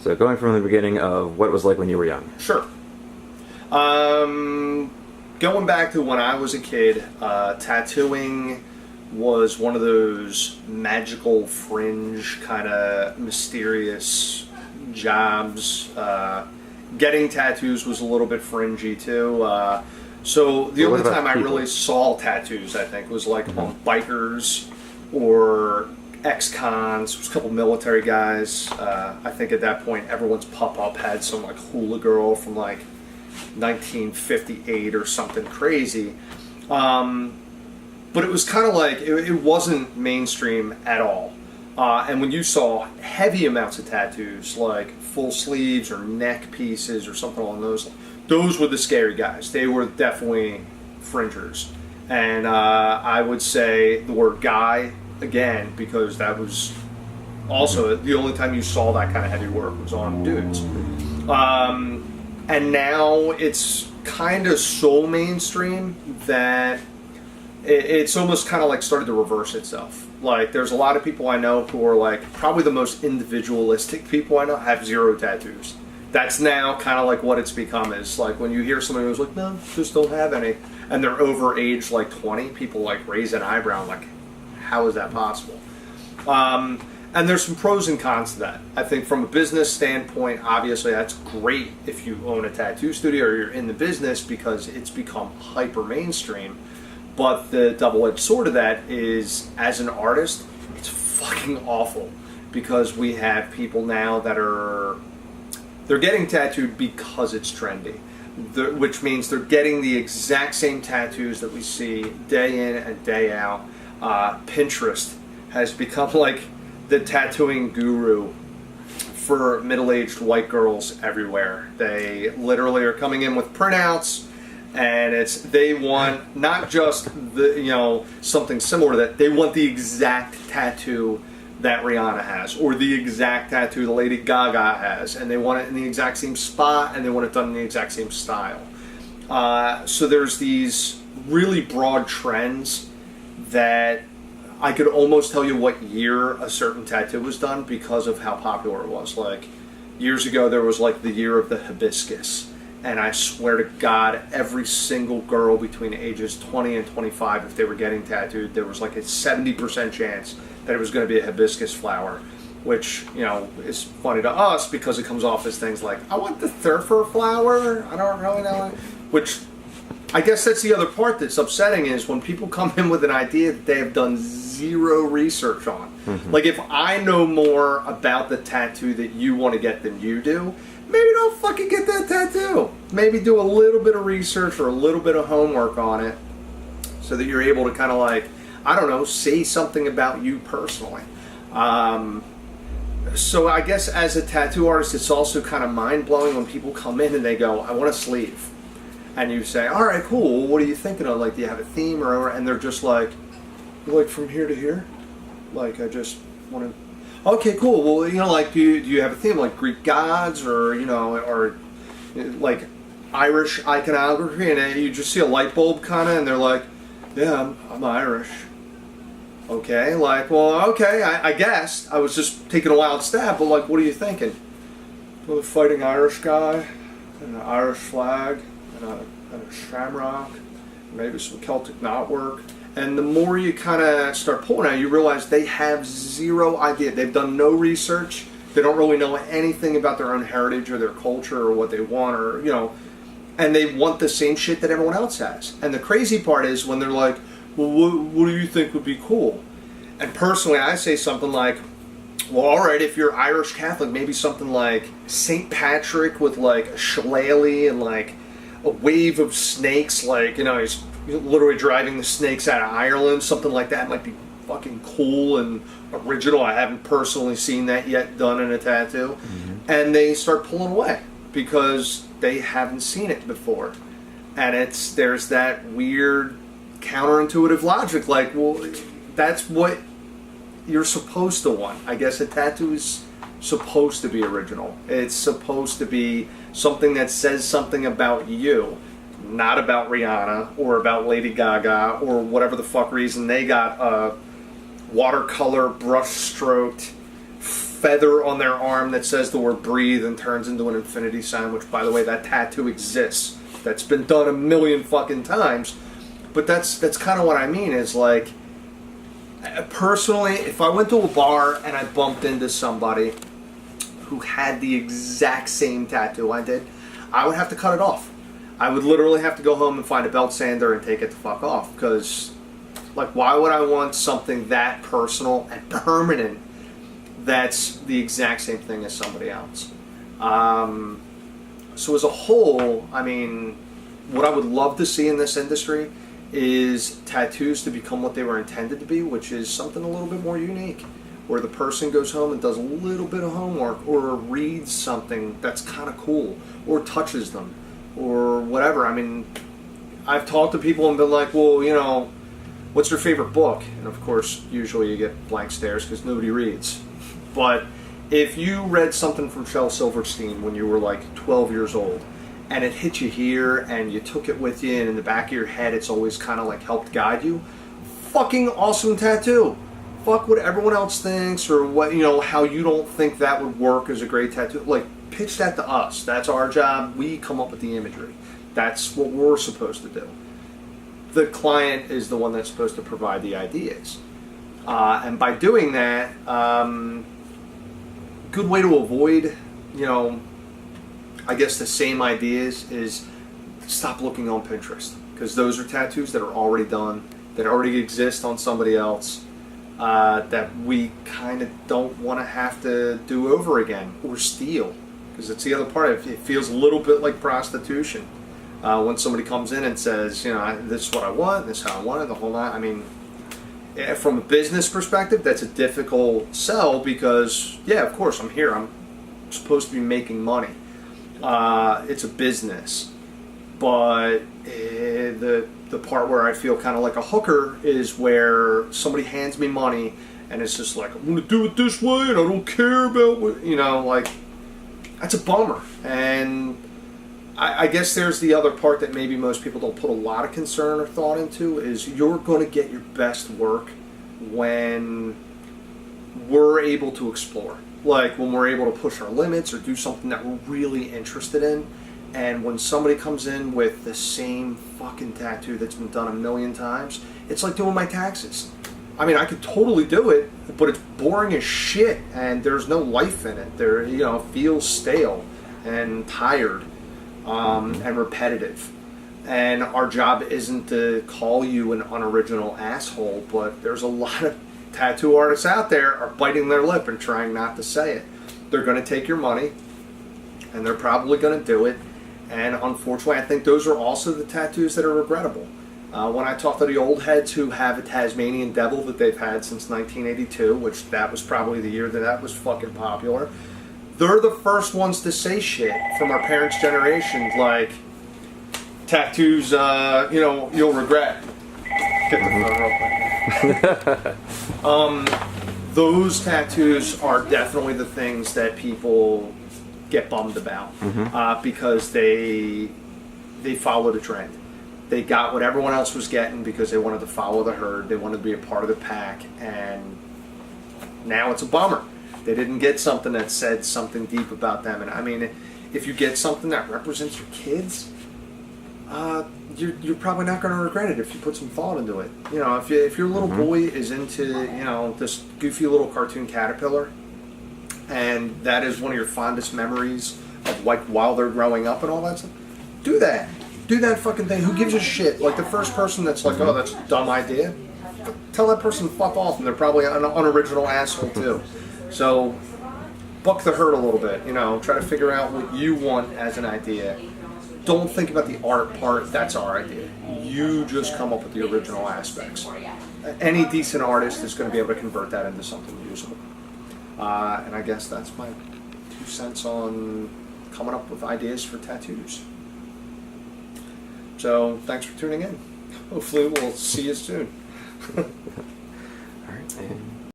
So going from the beginning of what it was like when you were young. Sure. Going back to when I was a kid, tattooing was one of those magical fringe kind of mysterious jobs. Getting tattoos was a little bit fringy too. So the Well, what only about time I people? really saw tattoos, I think, was like on bikers or ex-cons. There was a couple military guys. I think at that point, everyone's pop-up had some like hula girl from like 1958 or something crazy. But it was kind of like, it wasn't mainstream at all. And when you saw heavy amounts of tattoos, like full sleeves or neck pieces or something along those were the scary guys. They were definitely fringers. And I would say the word guy, again, because that was also the only time you saw that kind of heavy work was on dudes. And now it's kind of so mainstream that it's almost kind of like started to reverse itself. Like, there's a lot of people I know who are like, probably the most individualistic people I know have zero tattoos. That's now kind of like what it's become. Is like when you hear somebody who's like, no, just don't have any, and they're over age like 20, people like raise an eyebrow like, how is that possible? And there's some pros and cons to that. I think from a business standpoint, obviously that's great if you own a tattoo studio or you're in the business because it's become hyper mainstream. But the double-edged sword of that is, as an artist, it's fucking awful because we have people now that they're getting tattooed because it's trendy, which means they're getting the exact same tattoos that we see day in and day out. Pinterest has become like the tattooing guru for middle-aged white girls everywhere. They literally are coming in with printouts. And they want not just something similar to that, they want the exact tattoo that Rihanna has or the exact tattoo that Lady Gaga has, and they want it in the exact same spot and they want it done in the exact same style. So there's these really broad trends that I could almost tell you what year a certain tattoo was done because of how popular it was. Like years ago there was like the year of the hibiscus. And I swear to God, every single girl between ages 20 and 25, if they were getting tattooed, there was like a 70% chance that it was going to be a hibiscus flower, which, is funny to us because it comes off as things like, I want the surfer flower. I don't really know. Which, I guess that's the other part that's upsetting is when people come in with an idea that they have done zero research on. Mm-hmm. Like if I know more about the tattoo that you want to get than you do, maybe don't fucking get that tattoo. Maybe do a little bit of research or a little bit of homework on it so that you're able to kind of like, I don't know, say something about you personally. So I guess as a tattoo artist, it's also kind of mind-blowing when people come in and they go, I want a sleeve. And you say, all right, cool, what are you thinking of? Like, do you have a theme? And they're just like from here to here? Like, I just want to... Okay, cool. Well, like, do you have a theme like Greek gods or or like Irish iconography, and you just see a light bulb kind of, and they're like, yeah, I'm Irish. Okay, like, well, okay, I guess I was just taking a wild stab, but like, what are you thinking? Well, a fighting Irish guy, and an Irish flag, and a shamrock, maybe some Celtic knotwork. And the more you kind of start pulling out, you realize they have zero idea. They've done no research. They don't really know anything about their own heritage or their culture or what they want and they want the same shit that everyone else has. And the crazy part is when they're like, well, what do you think would be cool? And personally, I say something like, well, all right, if you're Irish Catholic, maybe something like St. Patrick with like a shillelagh and like a wave of snakes, like, he's literally driving the snakes out of Ireland, something like that might be fucking cool and original. I haven't personally seen that yet done in a tattoo. Mm-hmm. And they start pulling away because they haven't seen it before. And there's that weird counterintuitive logic, like, well, that's what you're supposed to want. I guess a tattoo is supposed to be original. It's supposed to be something that says something about you. Not about Rihanna or about Lady Gaga or whatever the fuck reason they got a watercolor brush stroked feather on their arm that says the word breathe and turns into an infinity sign, which, by the way, that tattoo exists. That's been done a million fucking times. But that's kind of what I mean, is like, personally, if I went to a bar and I bumped into somebody who had the exact same tattoo I did, I would have to cut it off. I would literally have to go home and find a belt sander and take it the fuck off. Because, like, why would I want something that personal and permanent that's the exact same thing as somebody else? So as a whole, I mean, what I would love to see in this industry is tattoos to become what they were intended to be, which is something a little bit more unique, where the person goes home and does a little bit of homework, or reads something that's kind of cool, or touches them, or whatever. I mean, I've talked to people and been like, well, you know, what's your favorite book? And of course, usually you get blank stares because nobody reads. But if you read something from Shel Silverstein when you were like 12 years old, and it hit you here, and you took it with you, and in the back of your head it's always kind of like helped guide you, fucking awesome tattoo. Fuck what everyone else thinks, or what, you know, how you don't think that would work as a great tattoo. Like, pitch that to us. That's our job. We come up with the imagery. That's what we're supposed to do. The client is the one that's supposed to provide the ideas. And by doing that, good way to avoid, you know, I guess the same ideas is stop looking on Pinterest, because those are tattoos that are already done, that already exist on somebody else, that we kind of don't want to have to do over again or steal, because it's the other part. It feels a little bit like prostitution when somebody comes in and says, you know, this is what I want, this is how I want it, the whole lot. I mean, from a business perspective, that's a difficult sell, because yeah, of course, I'm here, I'm supposed to be making money. It's a business, but the part where I feel kind of like a hooker is where somebody hands me money and it's just like, I'm going to do it this way and I don't care about what, you know, like, that's a bummer. And I guess there's the other part that maybe most people don't put a lot of concern or thought into, is you're going to get your best work when we're able to explore. Like when we're able to push our limits or do something that we're really interested in. And when somebody comes in with the same fucking tattoo that's been done a million times, it's like doing my taxes. I mean, I could totally do it, but it's boring as shit, and there's no life in it. There, you know, it feels stale and tired, and repetitive. And our job isn't to call you an unoriginal asshole, but there's a lot of tattoo artists out there are biting their lip and trying not to say it. They're going to take your money, and they're probably going to do it. And unfortunately, I think those are also the tattoos that are regrettable. When I talk to the old heads who have a Tasmanian devil that they've had since 1982, which that was probably the year that was fucking popular, they're the first ones to say shit from our parents' generation, like, tattoos, you know, you'll regret. Get the phone real quick. Those tattoos are definitely the things that people get bummed about, because they followed a trend. They got what everyone else was getting because they wanted to follow the herd. They wanted to be a part of the pack, and now it's a bummer. They didn't get something that said something deep about them. And I mean, if you get something that represents your kids, you're probably not going to regret it if you put some thought into it. You know, if your little boy is into, you know, this goofy little cartoon caterpillar, and that is one of your fondest memories of, like, while they're growing up and all that stuff, do that. Do that fucking thing. Who gives a shit? Like, the first person that's like, oh, that's a dumb idea, tell that person to fuck off, and they're probably an unoriginal asshole too. So buck the herd a little bit, you know, try to figure out what you want as an idea. Don't think about the art part. That's our idea. You just come up with the original aspects. Any decent artist is going to be able to convert that into something usable. And I guess that's my 2 cents on coming up with ideas for tattoos. So thanks for tuning in. Hopefully we'll see you soon. All right. And